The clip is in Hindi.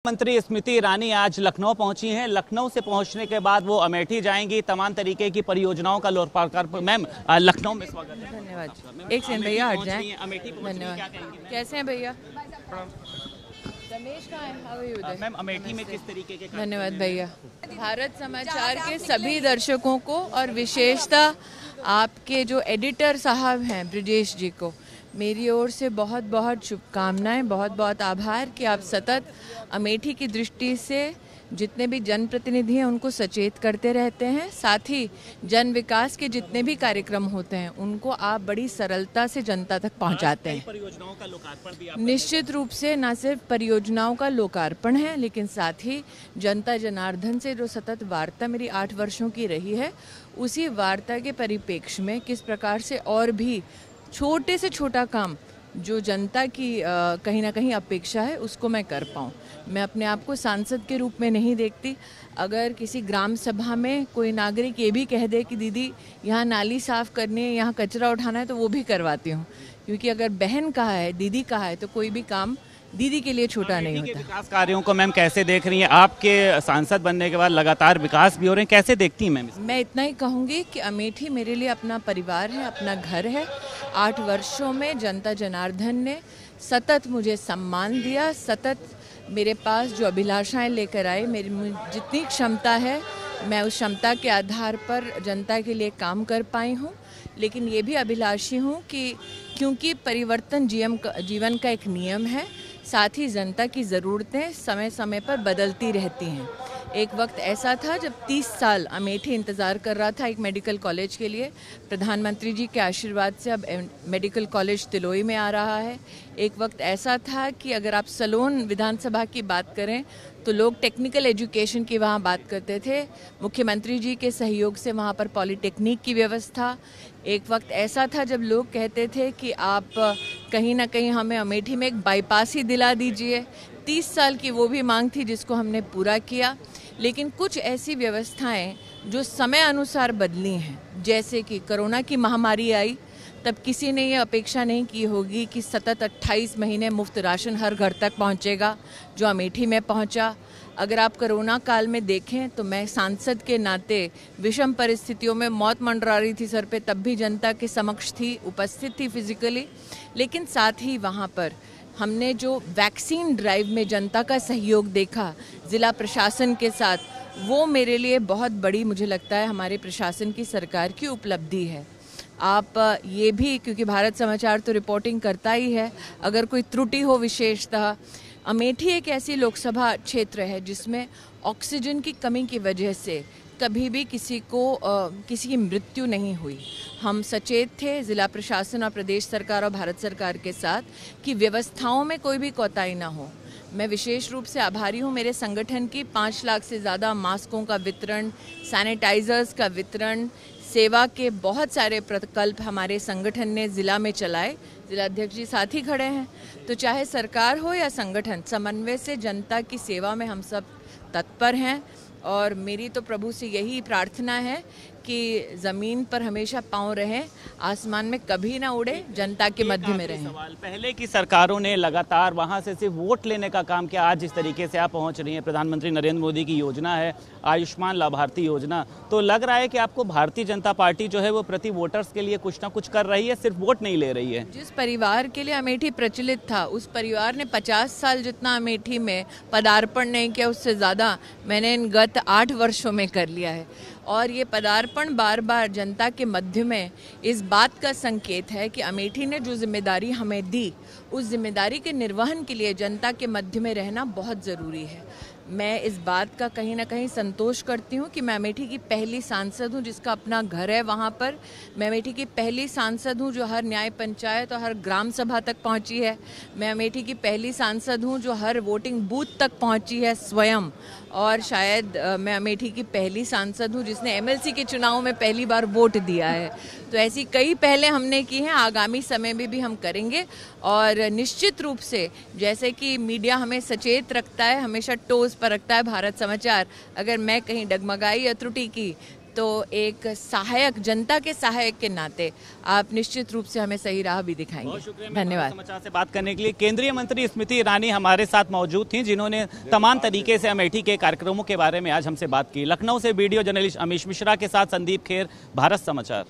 मंत्री स्मृति ईरानी आज लखनऊ पहुंची हैं। लखनऊ से पहुंचने के बाद वो अमेठी जाएंगी। तमाम तरीके की परियोजनाओं का लोकार्पण। मैम, लखनऊ में स्वागत है। धन्यवाद। एक सेकंड भैया, हट जाएं। अमेठी धन्यवाद। कैसे हैं भैया? रमेश कहाँ है? How are you Uday? Ma'am, Amethi में किस तरीके के? धन्यवाद भैया। भारत समाचार के सभी दर्शकों को और विशेषता आपके जो एडिटर साहब हैं ब्रिजेश जी को मेरी ओर से बहुत बहुत शुभकामनाएं, बहुत बहुत आभार कि आप सतत अमेठी की दृष्टि से जितने भी जनप्रतिनिधि हैं उनको सचेत करते रहते हैं। साथ ही जन विकास के जितने भी कार्यक्रम होते हैं उनको आप बड़ी सरलता से जनता तक पहुंचाते हैं। परियोजनाओं का लोकार्पण भी निश्चित रूप से न सिर्फ परियोजनाओं का लोकार्पण है, लेकिन साथ ही जनता जनार्दन से जो सतत वार्ता मेरी 8 वर्षों की रही है, उसी वार्ता के परिप्रेक्ष्य में किस प्रकार से और भी छोटे से छोटा काम जो जनता की कहीं ना कहीं अपेक्षा है उसको मैं कर पाऊँ। मैं अपने आप को सांसद के रूप में नहीं देखती। अगर किसी ग्राम सभा में कोई नागरिक ये भी कह दे कि दीदी यहाँ नाली साफ़ करनी है, यहाँ कचरा उठाना है, तो वो भी करवाती हूँ, क्योंकि अगर बहन कहा है, दीदी कहा है, तो कोई भी काम दीदी के लिए छोटा नहीं होता। विकास कार्यों को मैम कैसे देख रही हैं? आपके सांसद बनने के बाद लगातार विकास भी हो रहे हैं, कैसे देखती हैं मैम? मैं इतना ही कहूँगी कि अमेठी मेरे लिए अपना परिवार है, अपना घर है। 8 वर्षों में जनता जनार्दन ने सतत मुझे सम्मान दिया, सतत मेरे पास जो अभिलाषाएं लेकर आए, मेरी जितनी क्षमता है मैं उस क्षमता के आधार पर जनता के लिए काम कर पाई हूँ। लेकिन ये भी अभिलाषी हूँ कि क्योंकि परिवर्तन जीवन का एक नियम है, साथ ही जनता की ज़रूरतें समय समय पर बदलती रहती हैं। एक वक्त ऐसा था जब 30 साल अमेठी इंतज़ार कर रहा था एक मेडिकल कॉलेज के लिए। प्रधानमंत्री जी के आशीर्वाद से अब मेडिकल कॉलेज तिलोई में आ रहा है। एक वक्त ऐसा था कि अगर आप सलोन विधानसभा की बात करें तो लोग टेक्निकल एजुकेशन की वहाँ बात करते थे। मुख्यमंत्री जी के सहयोग से वहाँ पर पॉलिटेक्निक की व्यवस्था। एक वक्त ऐसा था जब लोग कहते थे कि आप कहीं ना कहीं हमें अमेठी में एक बाईपास ही दिला दीजिए। 30 साल की वो भी मांग थी जिसको हमने पूरा किया। लेकिन कुछ ऐसी व्यवस्थाएं जो समय अनुसार बदली हैं, जैसे कि कोरोना की महामारी आई, तब किसी ने ये अपेक्षा नहीं की होगी कि सतत 28 महीने मुफ्त राशन हर घर तक पहुंचेगा, जो अमेठी में पहुंचा। अगर आप कोरोना काल में देखें तो मैं सांसद के नाते विषम परिस्थितियों में मौत मंडरा रही थी सर पे, तब भी जनता के समक्ष थी, उपस्थित थी फिजिकली। लेकिन साथ ही वहाँ पर हमने जो वैक्सीन ड्राइव में जनता का सहयोग देखा ज़िला प्रशासन के साथ, वो मेरे लिए बहुत बड़ी, मुझे लगता है हमारे प्रशासन की, सरकार की उपलब्धि है। आप ये भी, क्योंकि भारत समाचार तो रिपोर्टिंग करता ही है, अगर कोई त्रुटि हो, विशेषतः अमेठी एक ऐसी लोकसभा क्षेत्र है जिसमें ऑक्सीजन की कमी की वजह से कभी भी किसी की मृत्यु नहीं हुई। हम सचेत थे ज़िला प्रशासन और प्रदेश सरकार और भारत सरकार के साथ कि व्यवस्थाओं में कोई भी कोताही ना हो। मैं विशेष रूप से आभारी हूँ मेरे संगठन की। 5 लाख से ज़्यादा मास्कों का वितरण, सैनिटाइजर्स का वितरण, सेवा के बहुत सारे प्रकल्प हमारे संगठन ने ज़िला में चलाए। जिला अध्यक्ष जी साथ ही खड़े हैं। तो चाहे सरकार हो या संगठन, समन्वय से जनता की सेवा में हम सब तत्पर हैं। और मेरी तो प्रभु से यही प्रार्थना है कि ज़मीन पर हमेशा पांव रहें, आसमान में कभी ना उड़े, जनता के मध्य में रहें। पहले की सरकारों ने लगातार वहां से सिर्फ वोट लेने का काम किया। आज जिस तरीके से आप पहुंच रही हैं, प्रधानमंत्री नरेंद्र मोदी की योजना है आयुष्मान लाभार्थी योजना, तो लग रहा है कि आपको भारतीय जनता पार्टी जो है वो प्रति वोटर्स के लिए कुछ ना कुछ कर रही है, सिर्फ वोट नहीं ले रही है। जिस परिवार के लिए अमेठी प्रचलित था, उस परिवार ने 50 साल जितना अमेठी में पदार्पण नहीं किया, उससे ज़्यादा मैंने इन गत 8 वर्षों में कर लिया है। और ये पदार्पण बार बार जनता के मध्य में इस बात का संकेत है कि अमेठी ने जो जिम्मेदारी हमें दी, उस जिम्मेदारी के निर्वहन के लिए जनता के मध्य में रहना बहुत ज़रूरी है। मैं इस बात का कहीं ना कहीं संतोष करती हूँ कि मैं अमेठी की पहली सांसद हूँ जिसका अपना घर है वहाँ पर। मैं अमेठी की पहली सांसद हूँ जो हर न्याय पंचायत और हर ग्राम सभा तक पहुँची है। मैं अमेठी की पहली सांसद हूँ जो हर वोटिंग बूथ तक पहुँची है स्वयं। और शायद मैं अमेठी की पहली सांसद हूँ जिसने एमएलसी के चुनाव में पहली बार वोट दिया है। तो ऐसी कई पहले हमने की हैं, आगामी समय में भी हम करेंगे। और निश्चित रूप से जैसे कि मीडिया हमें सचेत रखता है, हमेशा टोज पर रखता है भारत समाचार, अगर मैं कहीं डगमगाई या त्रुटि की तो एक सहायक, जनता के सहायक के नाते आप निश्चित रूप से हमें सही राह भी दिखाएंगे। धन्यवाद। समाचार से बात करने के लिए केंद्रीय मंत्री स्मृति ईरानी हमारे साथ मौजूद थी, जिन्होंने तमाम तरीके से अमेठी के कार्यक्रमों के बारे में आज हमसे बात की। लखनऊ से वीडियो जर्नलिस्ट अमीश मिश्रा के साथ संदीप खेर, भारत समाचार।